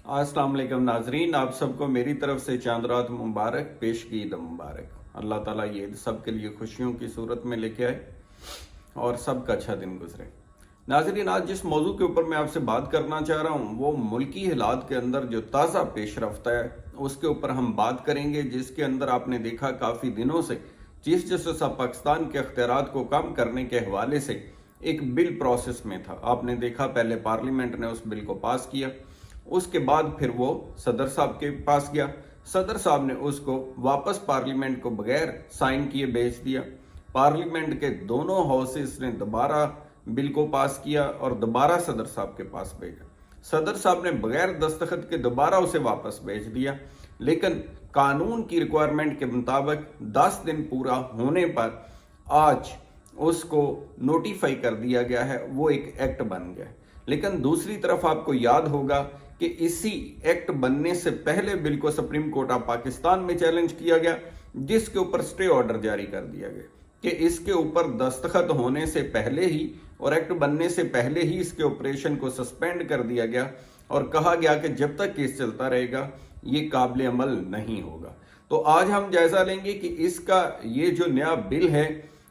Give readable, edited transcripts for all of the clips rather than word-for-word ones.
अस्सलाम वालेकुम नाजरीन, आप सबको मेरी तरफ से चांद रात मुबारक, पेश की ईद मुबारक। अल्लाह ताला ये ईद सबके लिए खुशियों की सूरत में लेके आए और सबका अच्छा दिन गुजरे। नाजरीन, आज जिस मौजू के ऊपर मैं आपसे बात करना चाह रहा हूँ वो मुल्की हालात के अंदर जो ताज़ा पेश रफ्त है उसके ऊपर हम बात करेंगे, जिसके अंदर आपने देखा काफ़ी दिनों से चीफ जस्टिस ऑफ पाकिस्तान के अख्तियारात को कम करने के हवाले से एक बिल प्रोसेस में था। आपने देखा पहले पार्लियामेंट ने उस बिल को पास किया, उसके बाद फिर वो सदर साहब के पास गया, सदर साहब ने उसको वापस पार्लियामेंट को बगैर साइन किए भेज दिया। पार्लियामेंट के दोनों हाउसेस ने दोबारा बिल को पास किया और दोबारा सदर साहब के पास भेजा। सदर साहब ने बगैर दस्तखत के दोबारा उसे वापस भेज दिया, लेकिन कानून की रिक्वायरमेंट के मुताबिक 10 दिन पूरा होने पर आज उसको नोटिफाई कर दिया गया है, वो एक एक्ट बन गया है। लेकिन दूसरी तरफ आपको याद होगा कि इसी एक्ट बनने से पहले बिल को सुप्रीम कोर्ट ऑफ पाकिस्तान में चैलेंज किया गया, जिसके ऊपर स्टे ऑर्डर जारी कर दिया गया कि इसके ऊपर दस्तखत होने से पहले ही और एक्ट बनने से पहले ही इसके ऑपरेशन को सस्पेंड कर दिया गया और कहा गया कि जब तक केस चलता रहेगा ये काबिल अमल नहीं होगा। तो आज हम जायजा लेंगे कि इसका ये जो नया बिल है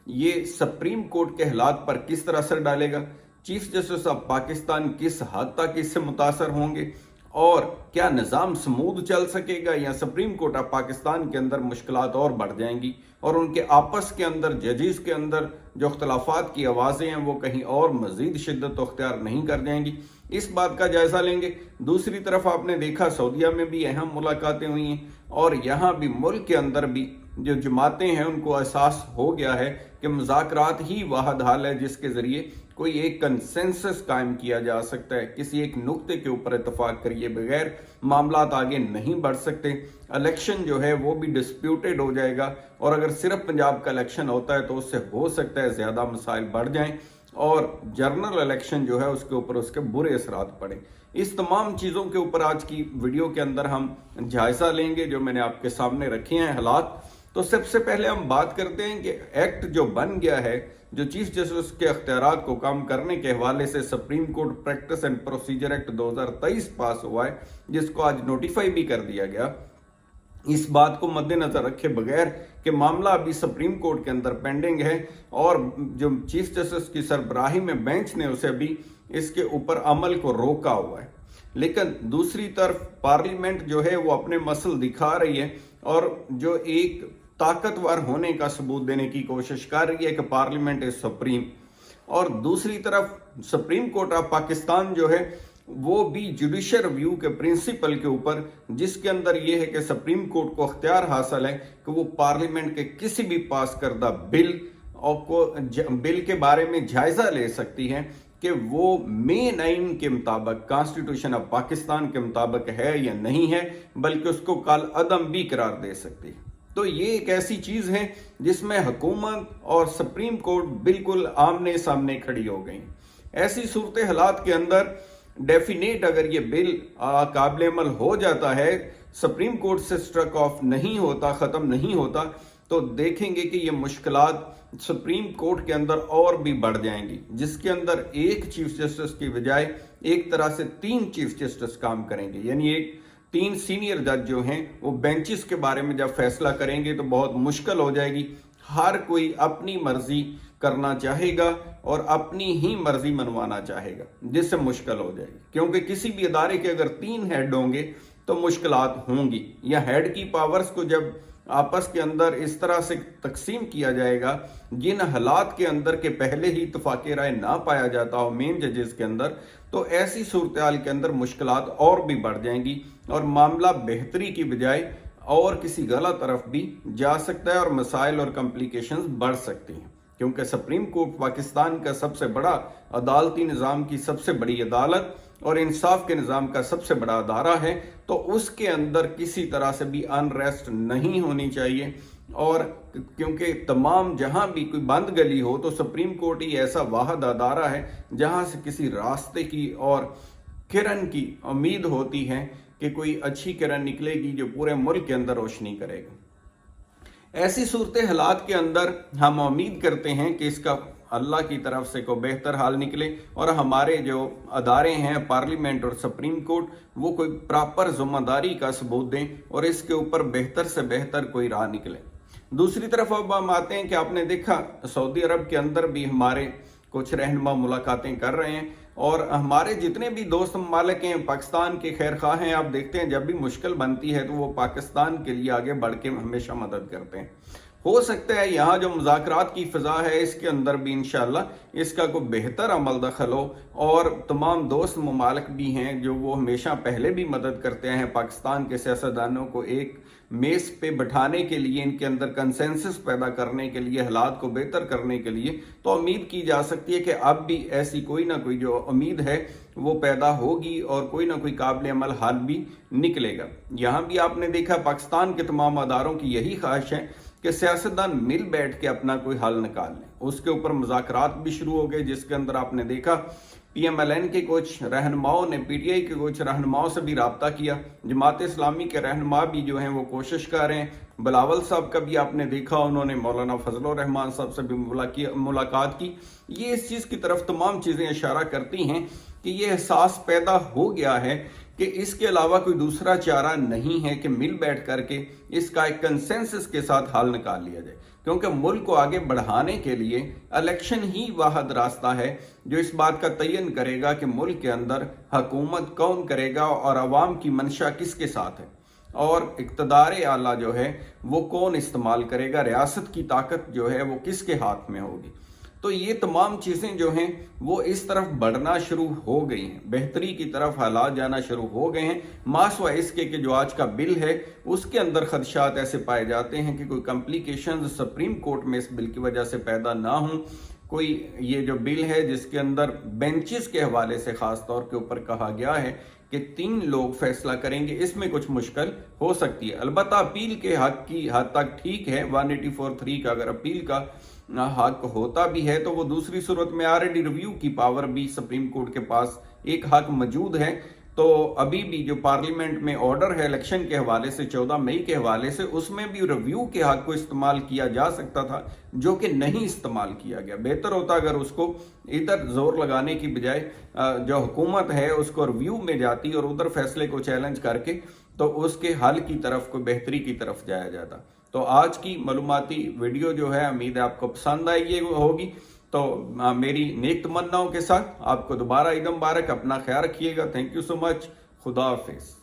ये सुप्रीम कोर्ट के हालात पर किस तरह असर डालेगा, चीफ जस्टिस ऑफ पाकिस्तान किस हद तक इससे मुतासर होंगे और क्या निज़ाम स्मूथ चल सकेगा या सुप्रीम कोर्ट ऑफ पाकिस्तान के अंदर मुश्किलात और बढ़ जाएंगी और उनके आपस के अंदर जजेस के अंदर जो अख्तलाफात की आवाज़ें हैं वो कहीं और मज़ीद शिद्दत अख्तियार नहीं कर जाएंगी। इस बात का जायज़ा लेंगे। दूसरी तरफ आपने देखा सऊदीया में भी अहम मुलाकातें हुई हैं और यहाँ भी मुल्क के अंदर भी जो जमातें हैं उनको एहसास हो गया है कि मुज़ाकरात ही वाहिद हल है जिसके ज़रिए कोई एक कंसेंसस कायम किया जा सकता है। किसी एक नुक्ते के ऊपर इतफाक करिए बगैर मामलात आगे नहीं बढ़ सकते। इलेक्शन जो है वो भी डिस्प्यूटेड हो जाएगा और अगर सिर्फ पंजाब का इलेक्शन होता है तो उससे हो सकता है ज़्यादा मसाइल बढ़ जाएं और जनरल इलेक्शन जो है उसके ऊपर उसके बुरे असरात पड़े। इस तमाम चीज़ों के ऊपर आज की वीडियो के अंदर हम जायज़ा लेंगे जो मैंने आपके सामने रखे हैं हालात। तो सबसे पहले हम बात करते हैं कि एक्ट जो बन गया है, जो चीफ जस्टिस के अख्तियारात को कम करने के हवाले से supreme court practice and procedure act 2023 पास हुआ है, जिसको आज नोटिफाई भी कर दिया गया। इस बात को मद्देनजर रखे बगैर कि मामला अभी सुप्रीम कोर्ट के अंदर पेंडिंग है और जो चीफ जस्टिस की सरबराही में बेंच ने उसे अभी इसके ऊपर अमल को रोका हुआ है, लेकिन दूसरी तरफ पार्लियामेंट जो है वो अपने मसल दिखा रही है और जो एक ताकतवर होने का सबूत देने की कोशिश कर रही है कि पार्लियामेंट इज सुप्रीम। और दूसरी तरफ सुप्रीम कोर्ट ऑफ पाकिस्तान जो है वो भी जुडिशियल रिव्यू के प्रिंसिपल के ऊपर, जिसके अंदर ये है कि सुप्रीम कोर्ट को अख्तियार हासिल है कि वो पार्लियामेंट के किसी भी पास करदा बिल के बारे में जायजा ले सकती है कि वो मेन आइन के मुताबिक कॉन्स्टिट्यूशन ऑफ पाकिस्तान के मुताबिक है या नहीं है, बल्कि उसको काल अदम भी करार दे सकती है। तो ये एक ऐसी चीज है जिसमें हुकूमत और सुप्रीम कोर्ट बिल्कुल आमने सामने खड़ी हो गई। ऐसी सूरत हालात के अंदर डेफिनेट अगर ये बिल काबिल अमल हो जाता है, सुप्रीम कोर्ट से स्ट्रक ऑफ नहीं होता, खत्म नहीं होता, तो देखेंगे कि ये मुश्किलात सुप्रीम कोर्ट के अंदर और भी बढ़ जाएंगी, जिसके अंदर एक चीफ जस्टिस की बजाय एक तरह से 3 चीफ जस्टिस काम करेंगे। यानी 3 सीनियर जज जो हैं वो बेंचेस के बारे में जब फैसला करेंगे तो बहुत मुश्किल हो जाएगी। हर कोई अपनी मर्जी करना चाहेगा और अपनी ही मर्जी मनवाना चाहेगा, जिससे मुश्किल हो जाएगी, क्योंकि किसी भी अदारे के अगर 3 हेड होंगे तो मुश्किलात होंगी। या हेड की पावर्स को जब आपस के अंदर इस तरह से तकसीम किया जाएगा जिन हालात के अंदर के पहले ही इत्तफाक़ राय ना पाया जाता हो मेन जजेस के अंदर, तो ऐसी सूरत हाल के अंदर मुश्किलात और भी बढ़ जाएंगी और मामला बेहतरी की बजाय और किसी गलत तरफ भी जा सकता है और मसाइल और कॉम्प्लिकेशंस बढ़ सकती हैं। क्योंकि सुप्रीम कोर्ट पाकिस्तान का सबसे बड़ा अदालती निज़ाम की सबसे बड़ी अदालत और इंसाफ के निज़ाम का सबसे बड़ा अदारा है, तो उसके अंदर किसी तरह से भी अनरेस्ट नहीं होनी चाहिए। और क्योंकि तमाम जहां भी कोई बंद गली हो तो सुप्रीम कोर्ट ही ऐसा वाहिद अदारा है जहां से किसी रास्ते की और किरण की उम्मीद होती है कि कोई अच्छी किरण निकलेगी जो पूरे मुल्क के अंदर रोशनी करेगा। ऐसी सूरत हालात के अंदर हम उम्मीद करते हैं कि इसका अल्लाह की तरफ से को बेहतर हाल निकले और हमारे जो अदारे हैं पार्लियामेंट और सुप्रीम कोर्ट वो कोई प्रॉपर जिम्मेदारी का सबूत दें और इसके ऊपर बेहतर से बेहतर कोई राह निकले। दूसरी तरफ अब हम आते हैं कि आपने देखा सऊदी अरब के अंदर भी हमारे कुछ रहनुमा मुलाकातें कर रहे हैं और हमारे जितने भी दोस्त ममालिक हैं पाकिस्तान के खैर खां हैं, आप देखते हैं जब भी मुश्किल बनती है तो वो पाकिस्तान के लिए आगे बढ़ के हमेशा मदद करते हैं। हो सकता है यहाँ जो मुज़ाकरात की फ़िज़ा है इसके अंदर भी इंशाअल्लाह इसका कोई बेहतर अमल दखल हो और तमाम दोस्त ममालिक भी हैं जो वो हमेशा पहले भी मदद करते हैं पाकिस्तान के सियासतदानों को एक मेज़ पे बैठाने के लिए, इनके अंदर कंसेंसस पैदा करने के लिए, हालात को बेहतर करने के लिए। तो उम्मीद की जा सकती है कि अब भी ऐसी कोई ना कोई जो उम्मीद है वो पैदा होगी और कोई ना कोई काबिल अमल हाल भी निकलेगा। यहाँ भी आपने देखा पाकिस्तान के तमाम अदारों की यही ख्वाहिश है कि सियासतदान मिल बैठ के अपना कोई हल निकाल लें। उसके ऊपर मुज़ाकरात भी शुरू हो गए जिसके अंदर आपने देखा PMLN के कुछ रहनुमाओं ने PTI के कुछ रहनुमाओं से भी रब्ता किया, जमात इस्लामी के रहनुमा भी जो हैं वो कोशिश कर रहे हैं। बिलावल साहब का भी आपने देखा, उन्होंने मौलाना फजलुर रहमान साहब से भी मुलाकात की। ये इस चीज़ की तरफ तमाम चीज़ें इशारा करती हैं कि ये एहसास पैदा हो गया है कि इसके अलावा कोई दूसरा चारा नहीं है कि मिल बैठ करके इसका एक कंसेंसस के साथ हल निकाल लिया जाए, क्योंकि मुल्क को आगे बढ़ाने के लिए इलेक्शन ही वाहिद रास्ता है जो इस बात का तयन करेगा कि मुल्क के अंदर हुकूमत कौन करेगा और अवाम की मंशा किसके साथ है और इक़्तिदार आला जो है वो कौन इस्तेमाल करेगा, रियासत की ताकत जो है वो किसके हाथ में होगी। तो ये तमाम चीज़ें जो हैं वो इस तरफ बढ़ना शुरू हो गई हैं, बेहतरी की तरफ हालात जाना शुरू हो गए हैं। मासवा इसके कि जो आज का बिल है उसके अंदर खदशात ऐसे पाए जाते हैं कि कोई कॉम्प्लिकेशंस सुप्रीम कोर्ट में इस बिल की वजह से पैदा ना हों। कोई ये जो बिल है जिसके अंदर बेंचेस के हवाले से ख़ास तौर के ऊपर कहा गया है कि 3 लोग फैसला करेंगे, इसमें कुछ मुश्किल हो सकती है। अलबत्ता अपील के हक की हद तक ठीक है, 184(3) का अगर अपील का हक होता भी है तो वो दूसरी सूरत में ऑलरेडी रिव्यू की पावर भी सुप्रीम कोर्ट के पास एक हक मौजूद है। तो अभी भी जो पार्लियामेंट में ऑर्डर है इलेक्शन के हवाले से 14 मई के हवाले से, उसमें भी रिव्यू के हक को इस्तेमाल किया जा सकता था जो कि नहीं इस्तेमाल किया गया। बेहतर होता अगर उसको इधर जोर लगाने की बजाय जो हुकूमत है उसको रिव्यू में जाती और उधर फैसले को चैलेंज करके तो उसके हल की तरफ को बेहतरी की तरफ जाया जाता। तो आज की मालूमाती वीडियो जो है उम्मीद है आपको पसंद आई होगी। तो मेरी नेक तमन्नाओं के साथ आपको दोबारा ईद मुबारक, अपना ख्याल रखिएगा। Thank you so much. खुदा हाफिज।